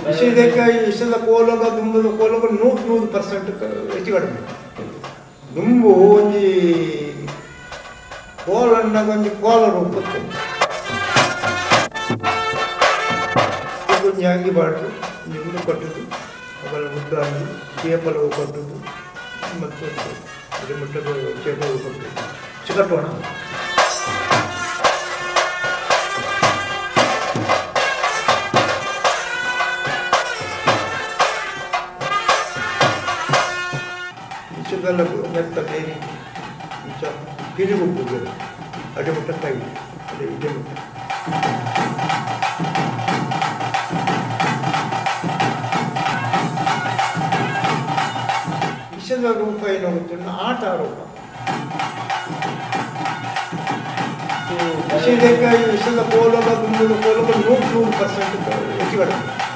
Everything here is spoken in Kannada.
ವಿಷಯಕ್ಕೆ ವಿಷದ ಕೋಲಗ ದುಂಬದ ಕೋಲಗ 100% ಹೆಚ್ಚು ಕಡಿಮೆ ದುಂಬು ಒಂಜಿ ಕೋಲನ್ನಾಗ ಒಂಜಿ ಕೋಲ ರೂಪಕ್ಕೆ ಒಂಜಿ ಅಂಗಿ ಬಾಡ್ದು ಮುಂದೆ ಕೊಟ್ಟದ್ದು ಅವಳ ಮುದ್ದಾಗಿ ಚೇಪಲು ಕೊಟ್ಟದ್ದು ಮತ್ತು ಅದೇ ಮುಟ್ಟದ ಚೇಪಲು ಕೊಟ್ಟದ್ದು ಚಿಕಟ್ಟೋಣ ಮೆತ್ತ ಬೇರೆ ಗಿರಿ ಹೋಗ್ಬೋದು ಅಡೆ ಮುಟ್ಟ ಕೈ ಅದೇ ಇದೇ ಮುಟ್ಟ ವಿಷದ ರೂಪ ಏನಾಗುತ್ತೆ ಆಟ ಆರೋಪ ವಿಷದ ಕೋಲಗ ದುಂಬದ ಕೋಲಗ 100% ಹೆಚ್ಚು ಕಡಿಮೆ